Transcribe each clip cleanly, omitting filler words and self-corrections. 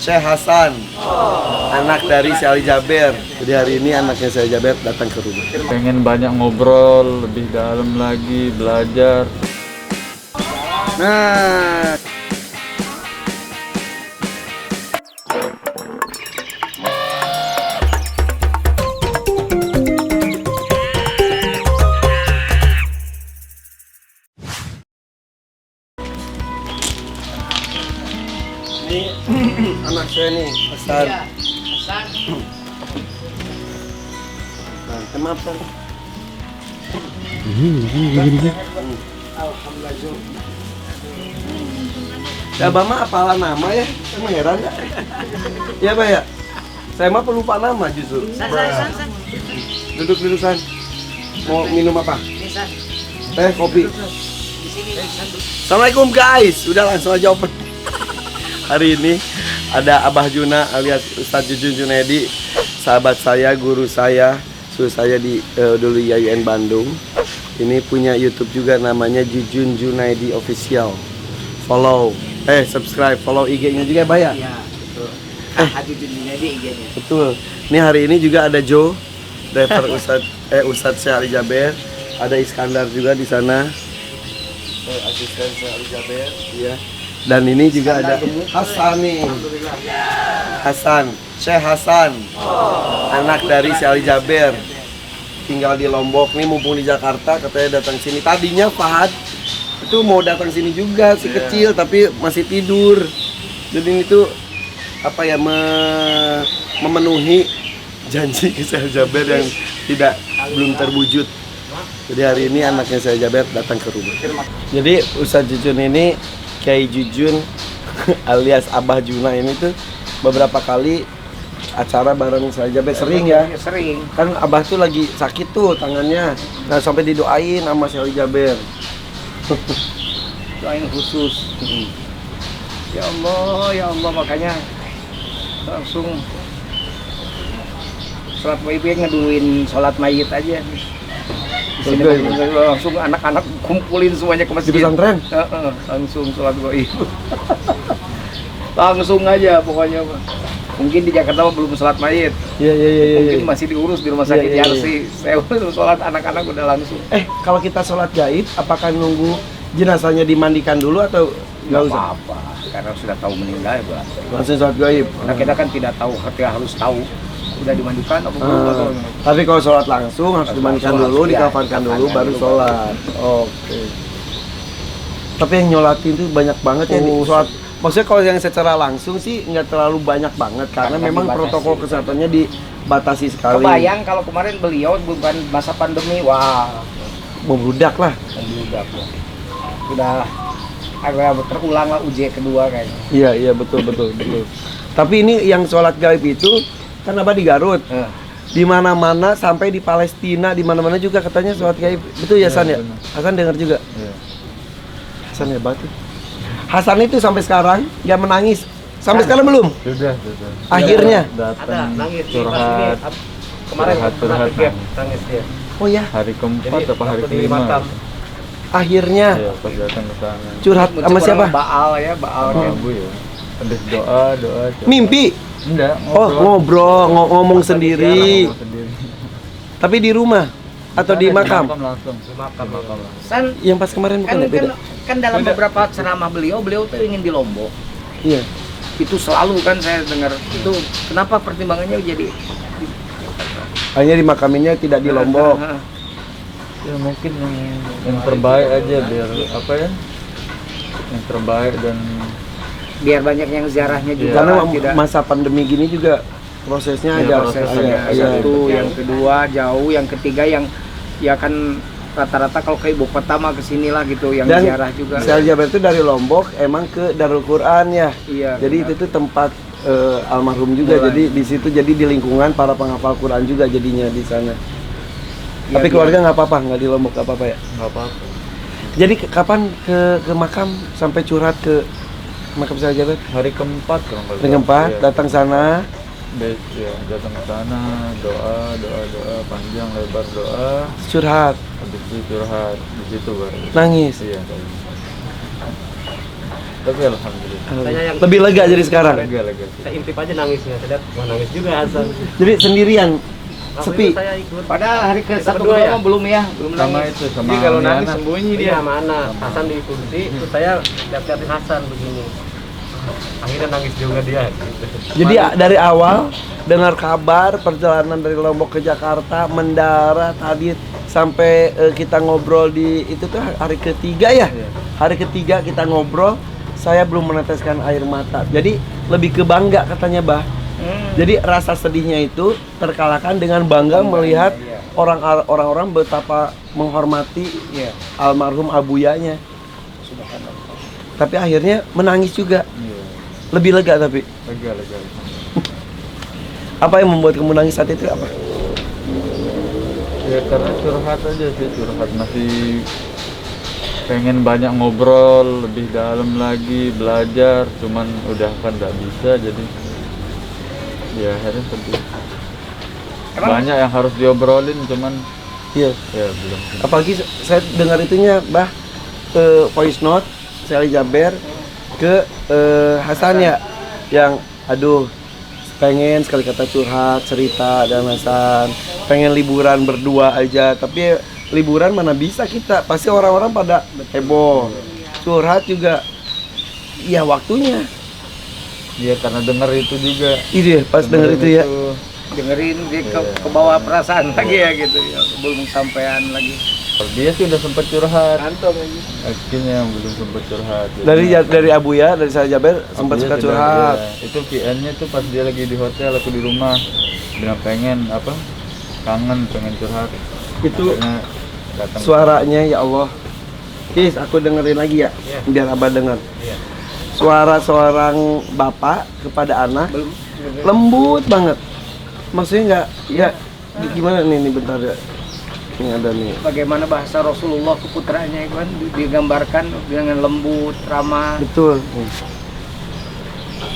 Syekh Hasan, anak dari si Ali Jaber. Jadi hari ini anaknya Syekh Jaber datang ke rumah. Pengen banyak ngobrol, lebih dalam lagi, belajar. Nah, ini anak saya nih, Hasan. Nah, maaf kan? Alhamdulillah. Ya Abah mah apalah nama ya, emang heran ya? Iya Pak ya? Saya mah pelupa nama justru. San. Duduk San. Mau minum apa? Teh, kopi. Assalamualaikum guys, udah langsung aja open. Hari ini ada Abah Juna alias Ustadz Jujun Junaidi, sahabat saya, guru saya, suruh saya di dulu IAIN Bandung. Ini punya YouTube juga namanya Jujun Junaidi Official. Follow, subscribe, follow IG-nya juga Bah ya? Iya, betul. Jujun Junaidi IG-nya. Betul. Ini hari ini juga ada Joe, driver Ustadz Syekh Ali Jaber. Ada Iskandar juga di sana. Asisten Syekh Ali Jaber, iya. Dan ini juga ada Hasan nih. Hasan, Syekh Hasan. Anak dari si Ali Jaber. Tinggal di Lombok nih, mumpung di Jakarta katanya datang sini. Tadinya Fahad itu mau datang sini juga, si kecil tapi masih tidur. Jadi ini tuh apa ya, memenuhi janji ke Syekh Jaber yang belum terwujud. Jadi hari ini anaknya Syekh Jaber datang ke rumah. Jadi Ustadz Jujun ini, Kiai Jujun alias Abah Juna ini tuh beberapa kali acara bareng Syekh Jaber, sering ya? Sering. Kan Abah tuh lagi sakit tuh tangannya. Nah sampai didoain sama Syekh Jaber. Doain khusus. Ya Allah, makanya langsung sholat mayit, ngeduluin sholat mayit aja. Di sini langsung anak-anak kumpulin semuanya ke masjid. Di pesantren? Langsung sholat gaib. Langsung aja pokoknya. Mungkin di Jakarta belum sholat mayit. Iya. Mungkin masih diurus di rumah sakit Yarsi. Saya belum sholat, anak-anak udah langsung. Kalau kita sholat gaib, apakah nunggu jenazahnya dimandikan dulu atau nggak usah? Apa-apa, karena sudah tahu meninggal ya, Langsung sholat gaib. karena kita kan tidak tahu, harus tahu udah dimandikan apa belum atau Tapi kalau sholat langsung harus dimandikan dulu, iya, dikafankan dulu, kafankan baru dulu, sholat. Oke. Tapi yang nyolatin tuh banyak banget ya nih sholat. Maksudnya kalau yang secara langsung sih nggak terlalu banyak banget karena Karena memang dibatasi. protokol kesehatannya dibatasi sekali. kebayang kalau kemarin beliau bukan masa pandemi, wah Membludak lah. membludak ya. Sudah agak terulang lah uji kedua kayaknya. Iya betul. Tapi ini yang sholat gaib itu kan Abah di Garut. Di mana-mana sampai di Palestina, di mana-mana juga katanya sholat gaib. Betul ya Hasan ya? benar. Hasan dengar juga. Iya. Hasan hebat tuh. Hasan itu sampai sekarang dia menangis. Sampai sekarang belum? Sudah. Akhirnya. Datang nangis curhat. kemarin Curhat. nangis dia. Oh ya, Hari keempat apa hari waktu di kelima? makam. akhirnya Iya, pas datang ke sana. curhat sama siapa? Baal kan. Ibu ya. Habis doa. Mimpi. Enggak, Oh, ngobrol, ngomong sendiri. Ngomong sendiri. Tapi di rumah atau di makam? Langsung. Di makam. Langsung. San, Yang pas kemarin bukan ya, beda. kan dalam beberapa ceramah beliau tuh ingin di Lombok. Iya. Itu selalu kan saya dengar itu, kenapa pertimbangannya jadi Hanya di makaminnya tidak di Lombok. Ya mungkin yang terbaik aja biar apa ya? Yang terbaik dan biar banyak yang ziarahnya juga. Karena tidak masa pandemi gini juga prosesnya Iya, agak prosesnya satu, yang kedua jauh, yang ketiga yang ya kan rata-rata kalau ke ibu kota mah kesinilah gitu yang Dan ziarah juga. Syekh Jaber itu dari Lombok emang ke Darul Quran ya. Iya. Jadi benar. itu tuh tempat almarhum juga. Quran. Jadi di situ jadi di lingkungan para penghafal Quran juga jadinya di sana. Ya, Tapi keluarga nggak apa-apa, nggak di Lombok nggak apa-apa ya. nggak apa-apa. Jadi kapan ke makam sampai curhat ke makam Syekh Jaber? Hari keempat kalau nggak Hari salah. keempat Iya. datang sana. Ya, datang ke sana, doa panjang lebar doa, Curhat, habis itu curhat di situ baru. nangis. Iya. Tapi alhamdulillah. Lebih lega jadi sekarang. Lega. Saya intip aja nangisnya, saya lihat wah nangis juga Hasan. Jadi sendirian, sepi. Saya ikut. Padahal hari ke Kita satu berdua kedua ya? mah belum ya, belum Sama nangis. itu sama Jadi kalau Amiana. nangis sembunyi dia sama anak. Hasan diikuti, terus saya lihat-liatin Hasan begini. Akhirnya nangis juga dia. Gitu. Jadi dari awal dengar kabar perjalanan dari Lombok ke Jakarta, mendarat tadi sampai kita ngobrol di itu tuh hari ketiga ya. Iya. Hari ketiga kita ngobrol, saya belum meneteskan air mata. Jadi lebih ke bangga katanya, Bah. Jadi rasa sedihnya itu terkalahkan dengan bangga melihat iya. orang-orang betapa menghormati Iya. almarhum abuyanya. Subhanallah. Tapi akhirnya menangis juga. Iya. Lebih lega tapi. Lega. Apa yang membuat kamu nangis saat itu apa? Ya karena curhat aja sih, curhat masih pengen banyak ngobrol lebih dalam lagi, belajar, cuman udah kan nggak bisa jadi ya akhirnya sedih. Emang? Banyak yang harus diobrolin cuman Iya. ya belum. Apalagi saya dengar itunya, Bah, voice note Sally Jaber ke Hasan ya, yang aduh pengen sekali kata curhat, cerita dan Hasan, pengen liburan berdua aja, tapi liburan mana bisa kita, pasti orang-orang pada heboh, curhat juga, ya waktunya. Iya karena dengar itu juga. Iya pas denger itu ya. Dengerin dia ke Iya. bawah perasaan lagi ya gitu ya, belum sampean lagi. Kalau dia sih udah sempet curhat. Kantong aja. Akhirnya yang belum sempet curhat. Dari Abu ya, dari Sally Jaber sempat Dia suka sudah- curhat. iya. Itu VN-nya tuh pas dia lagi di hotel, aku di rumah. Bilang pengen apa? Kangen, pengen curhat. Itu Akhirnya datang. suaranya ya Allah. Kis, aku dengerin lagi ya, Iya. biar Abah dengar. Iya. Suara seorang bapak kepada anak Belum. lembut banget. Maksudnya nggak gimana nih bentar ya. Ini ada nih. Bagaimana bahasa Rasulullah ke putranya itu kan digambarkan dengan lembut, ramah. Betul.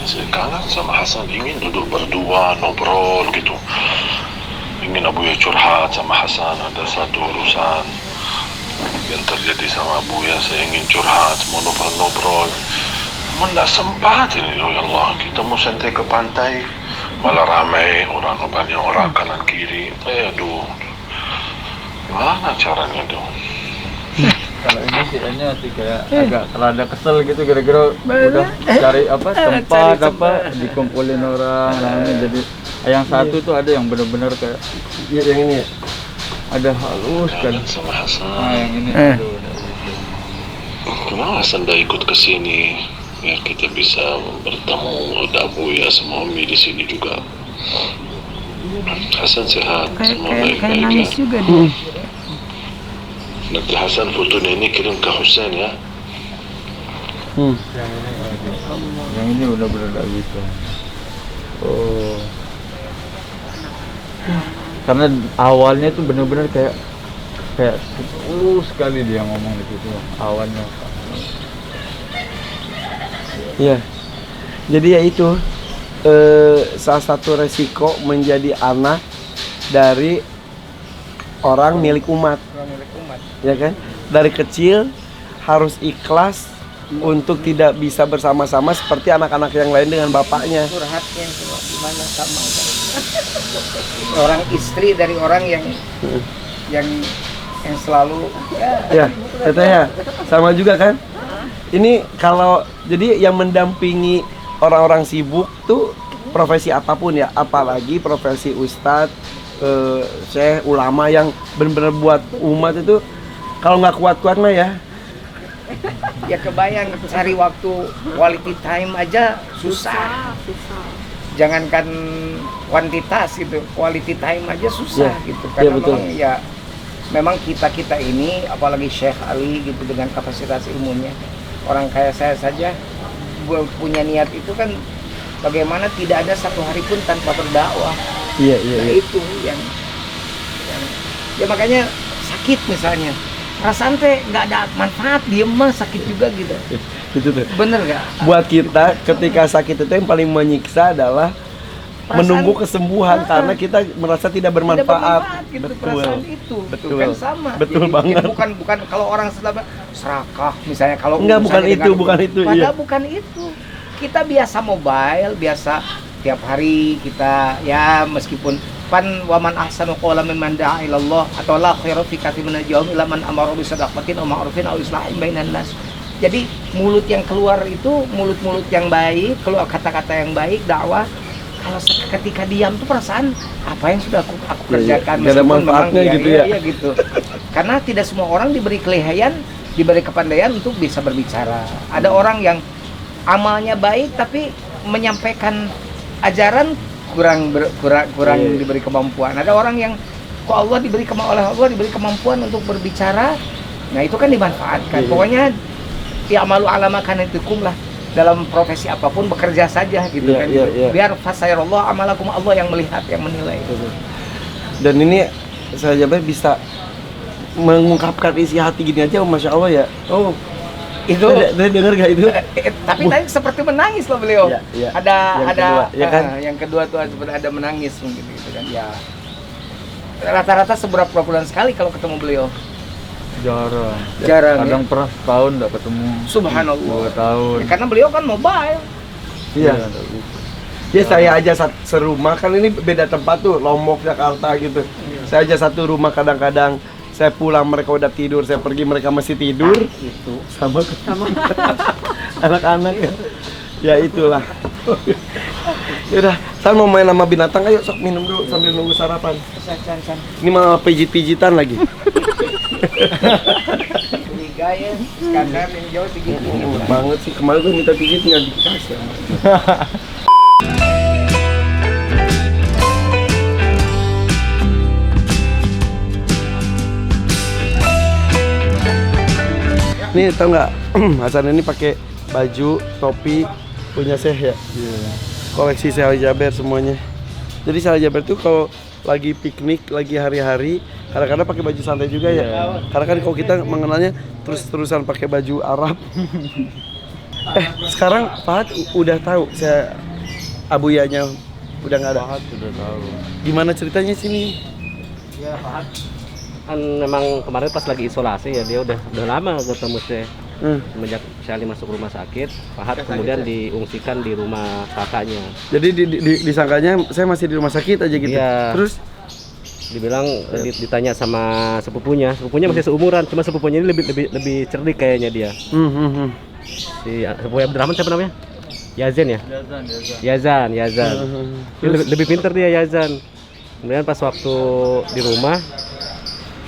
Saya kangen sama Hasan, ingin duduk berdua, ngobrol gitu. Ingin Abuya curhat sama Hasan, ada satu urusan yang terjadi sama Abuya, saya ingin curhat, mau ngobrol. Mana sempat ini, ya Allah, kita mau santai ke pantai, malah ramai orang, banyak orang kanan kiri. Aduh, gimana caranya dong? Kalau ini sih N-nya sih kayak agak rada kesel gitu gara-gara udah cari apa tempat apa dikumpulin orang namanya jadi yang satu tuh ada yang benar-benar kayak Ya, yang ini ya. ada halus kan. Kangen sama Hasan. Nah yang ini aduh udah gitu. Kenapa Hasan dah ikut ke sini? Biar kita bisa bertemu ada Abuya sama Umi di sini juga. Hasan sehat, semua baik-baik ya. juga dia. Nanti Hasan fotonya ini kirim ke Husain ya. Yang ini udah benar gak bisa. Oh. Karena awalnya tuh benar-benar kayak sekali dia ngomong di situ awalnya. Iya. Jadi ya itu salah satu resiko menjadi anak dari orang milik umat, ya kan? Dari kecil harus ikhlas untuk tidak bisa bersama-sama seperti anak-anak yang lain dengan bapaknya. Curhatnya gimana sama orang istri dari orang yang selalu Ya, teteh ya, sama juga kan? Ini kalau jadi yang mendampingi orang-orang sibuk tuh profesi apapun ya, apalagi profesi ustadz, syekh, ulama yang benar-benar buat umat itu kalau nggak kuat-kuat mah ya. ya kebayang cari waktu quality time aja susah. Jangankan kuantitas gitu, quality time aja susah Ya, gitu. ya, Karena betul. memang kita ini apalagi Syekh Ali gitu dengan kapasitas ilmunya, orang kayak saya saja punya niat itu kan bagaimana tidak ada satu hari pun tanpa berdakwah. Iya, Nah, itu yang ya makanya sakit misalnya perasaan teh nggak ada manfaat, diem mah sakit juga gitu. Itu tuh. Bener nggak? Buat kita ketika sakit itu yang paling menyiksa adalah menunggu kesembuhan karena kita merasa tidak bermanfaat. gitu, Betul. perasaan itu. Betul. Kan sama. Betul Jadi, banget. bukan kalau orang setelah serakah misalnya kalau Enggak, bukan urusannya itu, dengan- bukan itu, Padahal iya. bukan itu. Kita biasa mobile, biasa tiap hari kita ya meskipun pan waman ahsanu qawlan mimman da'a ilallah atau la khairu fi katsirin min al-jawmi illa man amara bi shadaqatin aw ma'rufin aw islahin bainan nas. Jadi mulut yang keluar itu mulut-mulut yang baik, keluar kata-kata yang baik, dakwah. Kalau ketika diam tuh perasaan apa yang sudah aku Iya, iya. kerjakan Nggak ada meskipun manfaatnya memang gitu iya, ya. iya gitu. Karena tidak semua orang diberi kelehaan, diberi kepandaian untuk bisa berbicara. Ada orang yang amalnya baik tapi menyampaikan ajaran kurang Iya. diberi kemampuan. Ada orang yang kok Allah oleh Allah diberi kemampuan untuk berbicara. Nah, itu kan dimanfaatkan. Iya. Pokoknya ya amalu alama kanatikum lah, dalam profesi apapun bekerja saja gitu Iya, kan. iya, iya. Biar fasairallah amalakum, Allah yang melihat, yang menilai. Dan ini saya Jaber bisa mengungkapkan isi hati gini aja, masya Allah ya. Oh, itu Dengar gak itu? tapi tadi seperti menangis loh beliau. Iya, iya. Ada Yang kedua, ya kan? yang kedua tuh seperti ada menangis mungkin gitu kan. Ya. Rata-rata seberapa bulan sekali kalau ketemu beliau? Jarang. Jarang. Kadang pernah setahun nggak ketemu. Subhanallah. 2 tahun. Ya, karena beliau kan mobile. Iya. nggak bisa. Ya saya aja serumah, kan ini beda tempat tuh, Lombok, Jakarta gitu. Saya aja satu rumah kadang-kadang. Saya pulang mereka udah tidur, saya pergi mereka masih tidur. Itu. Sama anak-anak ya. Ya itulah. Yaudah, saya mau main sama binatang, ayo sok minum dulu sambil nunggu sarapan. San. Ini malah pijit-pijitan lagi. Ini gaya skandar yang jauh tinggi. Banget sih, kemarin gue minta pijit nggak dikasih. Nih tau nggak, Hasan ini pakai baju, topi punya Syekh ya. Koleksi Syekh Ali Jaber semuanya. Jadi Syekh Ali Jaber tuh kalau lagi piknik, lagi hari-hari, kadang-kadang pakai baju santai juga ya. Karena kan kalau kita mengenalnya terus-terusan pakai baju Arab. Sekarang Fahad udah tahu saya abuyanya udah nggak ada. Pahat sudah tahu. Gimana ceritanya sini? Ya Pak, kan memang kemarin pas lagi isolasi ya, dia udah lama ketemu saya. Semenjak Syali masuk rumah sakit, Fahad kemudian diungsikan di rumah kakaknya. Jadi disangkanya saya masih di rumah sakit aja gitu. Iya. Terus Dibilang ditanya sama sepupunya masih seumuran, cuma sepupunya ini lebih cerdik kayaknya dia. Si sepupu Abdurrahman siapa namanya? Yazan ya? Yazan. Dia lebih pintar dia Yazan. Kemudian pas waktu di rumah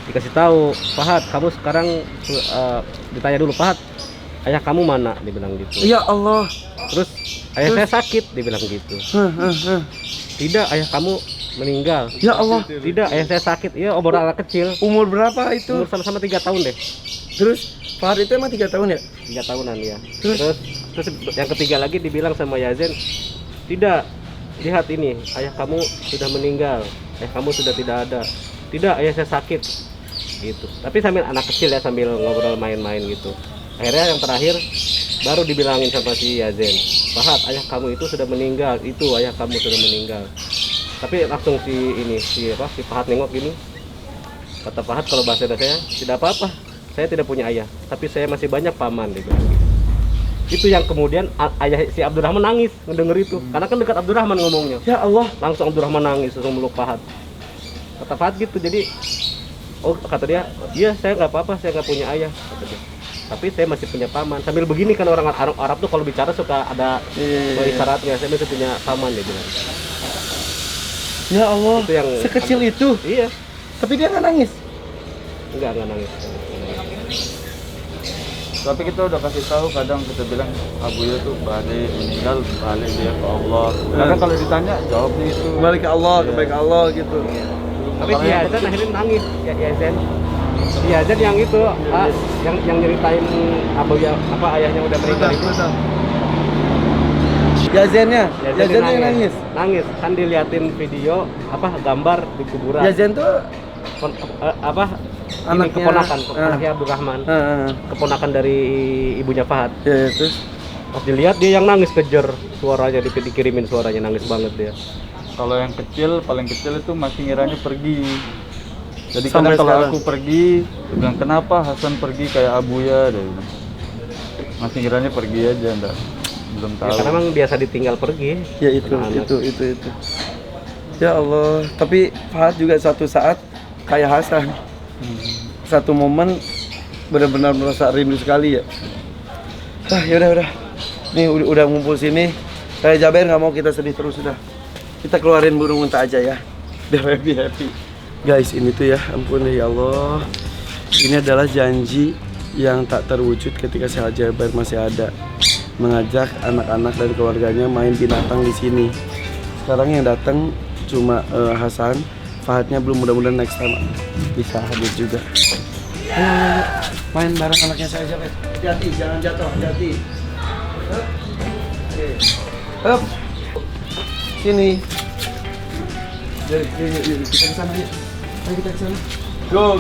dikasih tahu, Fahad, kamu sekarang ditanya dulu, Fahad, ayah kamu mana? Dibilang gitu. ya Allah. Terus ayah saya sakit, dibilang gitu. Tidak, ayah kamu meninggal. Ya Allah. Tidak, ayah saya sakit. Iya, umur anak kecil. Umur berapa itu? Umur sama-sama 3 tahun deh. Terus Fahad itu emang 3 tahun ya? 3 tahunan ya. Terus? Terus yang ketiga lagi dibilang sama Yazen, tidak, lihat ini, ayah kamu sudah meninggal, ayah kamu sudah tidak ada. Tidak, ayah saya sakit, gitu. Tapi sambil anak kecil ya, sambil ngobrol main-main gitu. Akhirnya yang terakhir baru dibilangin sama si Yazen, Fahad, ayah kamu itu sudah meninggal, itu ayah kamu sudah meninggal. Tapi langsung si Fahad nengok gini, kata Fahad kalau bahasa saya, tidak apa-apa, saya tidak punya ayah, tapi saya masih banyak paman, dia bilang gitu. Itu yang kemudian ayah si Abdurrahman nangis mendengar itu, karena kan dekat Abdurrahman ngomongnya. Ya Allah. Langsung Abdurrahman nangis, langsung meluk Fahad. Kata Fahad gitu, jadi kata dia, iya saya nggak apa-apa, saya nggak punya ayah, kata dia. Tapi saya masih punya paman. Sambil begini kan orang Arab tuh kalau bicara suka ada isyaratnya, saya masih punya paman, dia bilang. Ya Allah. Itu yang sekecil itu. Iya, Tapi dia nggak nangis. enggak nangis. Tapi kita udah kasih tahu, kadang kita bilang Abuya tuh balik meninggal, balik dia ke Allah. Kadang kalau ditanya jawabnya itu. Kembali ke Allah, kembali ke Allah gitu. Tapi si Yazan akhirnya nangis, ya Yazan. Si Yazan yang itu, yang nyeritain ayahnya udah meninggal itu. Yazennya yang nangis. Nangis, kan diliatin video gambar di kuburan. Yazen tuh Anaknya Abdurrahman, keponakan dari ibunya Fahad. ya terus Pas dilihat dia yang nangis, kejer suaranya, dikirimin suaranya, nangis banget dia. Kalau yang kecil, paling kecil itu masih ngiranya pergi. Jadi Sampai kadang kalau sekarang? aku pergi, dia bilang kenapa Hasan pergi kayak Abuya, dia bilang. Masih ngiranya pergi aja, enggak. Belum Ya, tahu. karena memang biasa ditinggal pergi. Ya itu, Anak-anak. itu. Ya Allah, tapi Fahad juga satu saat kayak Hasan. Satu momen benar-benar merasa rindu sekali ya. Ya udah. Nih udah ngumpul sini. Kayak Jaber nggak mau kita sedih terus sudah. Kita keluarin burung unta aja ya. Biar happy. Guys, ini tuh ya, ampun ya Allah. Ini adalah janji yang tak terwujud ketika Syekh Jaber masih ada, mengajak anak-anak dan keluarganya main binatang di sini. Sekarang yang datang cuma Hasan, Fahadnya belum, mudah-mudahan next time bisa hadir juga. Ayo, main bareng anaknya Syekh Jaber. Hati-hati, jangan jatuh, hati-hati. Hup. Oke. Hup. Sini. Yuk, kita ke sana yuk. Ayo kita ke sana. Go.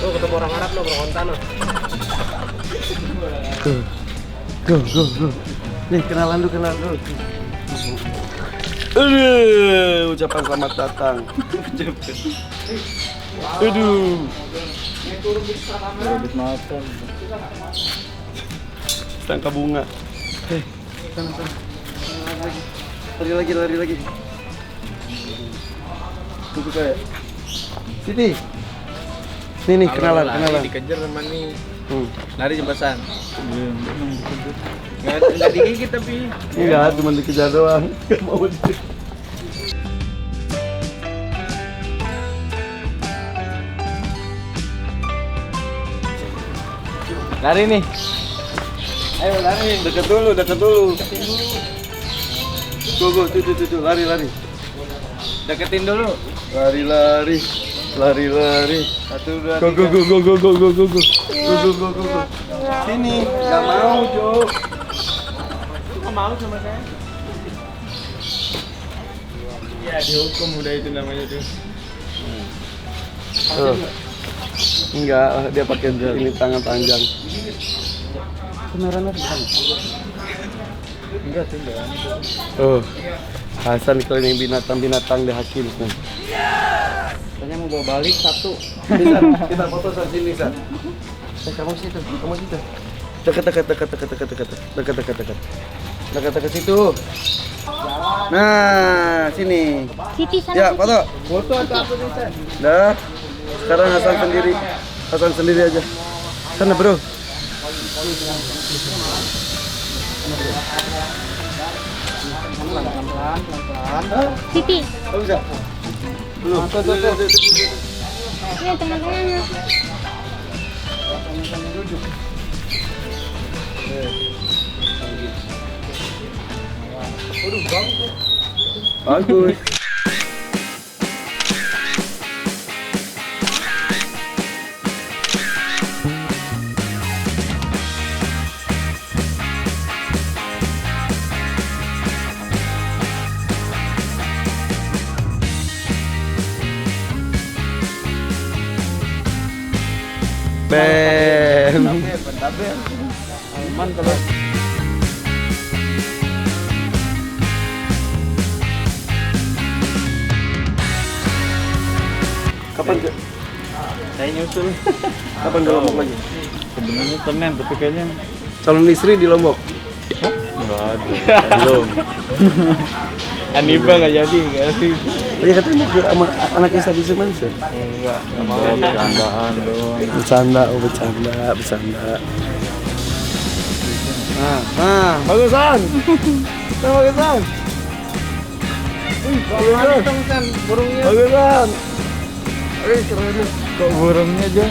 Tuh ketemu orang Arab loh, beronta loh. Go. Nih, kenalan dulu. Aduh, ucapan selamat datang. Aduh. Habis makan. Tangka bunga. Sana. Lari lagi. Tunggu kayak. Siti. Nih, kenalan. Dikejar sama nih. Lari jembatan. Nggak digigit tapi. Enggak, cuma dikejar doang. Enggak mau di. Lari nih. Ayo lari. Dekat dulu. Go, tuh, lari. Deketin dulu. Lari. 1, 2, 3. Go. Sini, nggak mau, Jo. Nggak mau sama saya. Ya dihukum udah itu namanya tuh. Enggak, dia pakai ini tangan panjang. Beneran apa? Enggak sih, enggak. Oh, Hasan keliling binatang di Hakim. Katanya mau bawa balik satu. Bisa, kita foto saat sini, San. Kamu situ. Dekat. Dekat situ. Nah, sini. Siti sana. Ya, foto. Foto atau apa nih, San? Dah. Sekarang Hasan sendiri aja. Sana, Bro. Pelan-pelan. Siti. Oh, bisa. Belum. Iya, tengah-tengahnya. Bagus. Ben. Aman kalau Kapan ke? saya nyusul. Kapan ke Lombok lagi? Sebenarnya Senin, tapi kayaknya Calon istri di Lombok. enggak ada. Belum. Aniba nggak jadi, nggak sih? Iya katanya mau ke sama anaknya Sabi Seman sih. Enggak mau. Bercandaan doang. Bercanda. Nah, bagusan. Bagusan. Ganteng San, burungnya. Bagusan. Keren. Kok burungnya aja?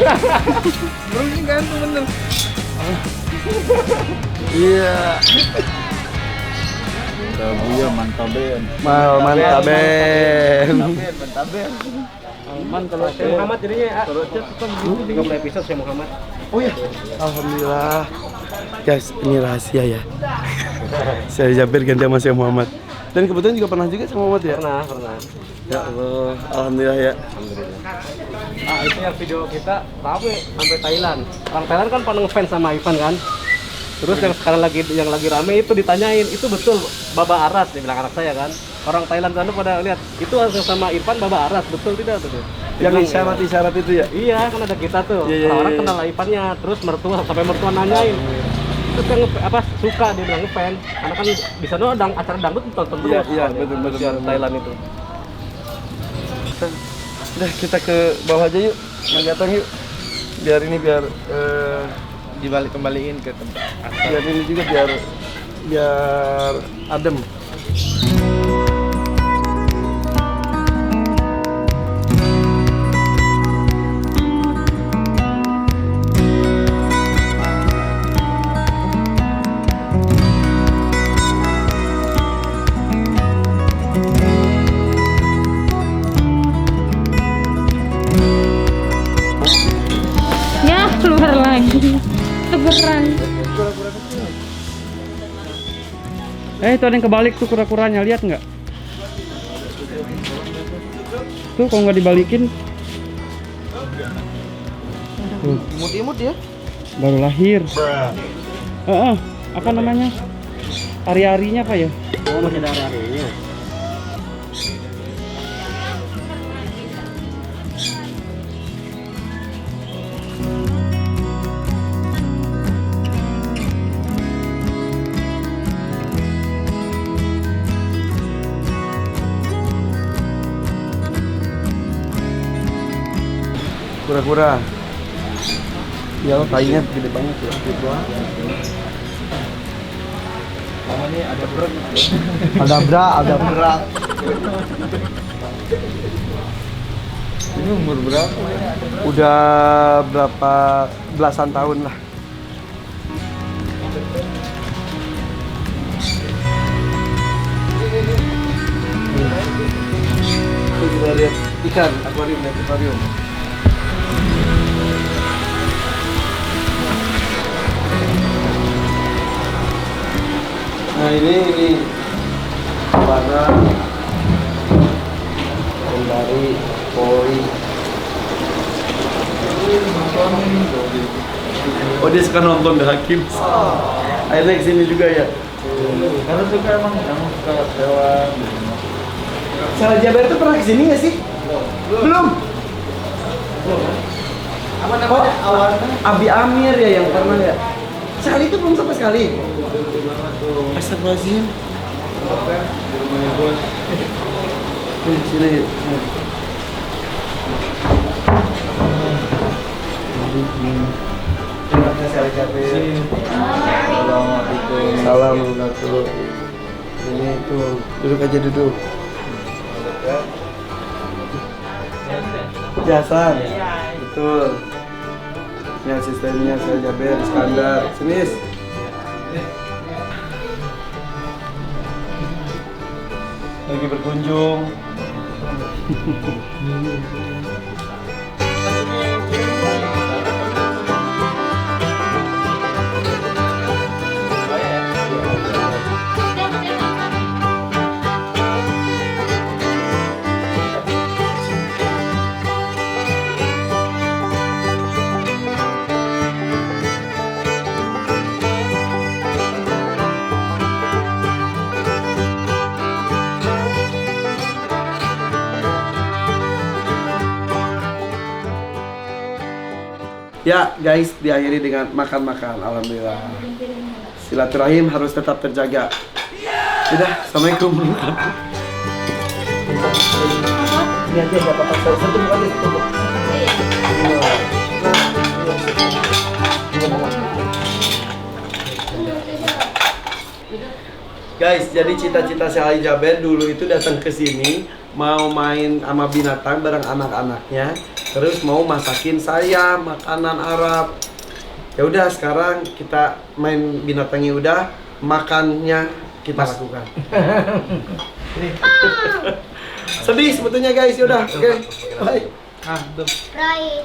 Burungnya ganteng bener. Iya. Abuya mantaben. Mantap Ben. Aman kalau Saya Muhammad jadinya ya. Kalau chat kan gitu 30 episode saya Muhammad. Oh iya. Alhamdulillah. Guys, ini rahasia ya. Saya Jabir ganti sama Syekh Muhammad. Dan kebetulan juga pernah juga sama Muhammad ya? Pernah. Ya Allah, alhamdulillah ya. Alhamdulillah. Ah, itu yang video kita rame sampai Thailand. Orang Thailand kan pada ngefans sama Ivan kan. Terus yang sekarang lagi rame itu ditanyain, itu betul Baba Aras, dia bilang anak saya kan. Orang Thailand sana pada lihat, itu yang sama Ivan Baba Aras, betul tidak tuh? Dia bilang, Yang isyarat-isyarat itu ya? iya, kan ada kita tuh. Iya, iya, Orang-orang iya. kenal Ivannya, terus mertua sampai mertua nanyain. Terus yang suka dia bilang ngefans. Karena kan di sana ada acara dangdut tonton terus. Iya, betul. Yang Thailand itu. Udah kita ke bawah aja yuk, Magatang yuk. Biar Kembaliin ke tempat. biar ini juga biar adem. Ya, keluar lagi. Teguran. Itu ada yang kebalik tuh kura-kuranya, lihat nggak? Tuh kalau nggak dibalikin, tuh, Imut-imut ya. baru lahir. Apa namanya? Ari-arinya apa ya? Oh, masih ada hari-harinya. Kura-kura. Ya lo tainya gede banget ya. Gitu. Ada berat. Ini umur berapa ya? Udah berapa belasan tahun lah. Tuh kita lihat ikan akuarium. Nah ini warna kendari koi. Oh dia suka nonton The Hakim. Akhirnya kesini juga ya. Karena suka emang suka hewan. Salah Jaber tuh pernah kesini nggak sih? Belum. Apa namanya awalnya? Abi Amir ya yang pernah ya. Sekali itu belum sampai sekali. Astagfirullahaladzim. Sini. Terima kasih Ali Jaber. Assalamualaikum. Salam warahmatullahi. Ini tuh duduk aja duduk. Jasan. Betul. Ini asistennya saya Jaber Iskandar. Sini. Lagi berkunjung. Ya guys, diakhiri dengan makan-makan. Alhamdulillah. Silaturahim harus tetap terjaga. Udah, assalamualaikum. Lihat ya, gak apa-apa. Satu bukan satu. Guys, jadi cita-cita si Ali Jaber dulu itu datang ke sini mau main sama binatang bareng anak-anaknya, terus mau masakin saya makanan Arab. Ya udah, sekarang kita main binatangnya udah, makannya kita lakukan. Sedih sebetulnya guys, ya udah. Oke. Bye. Right.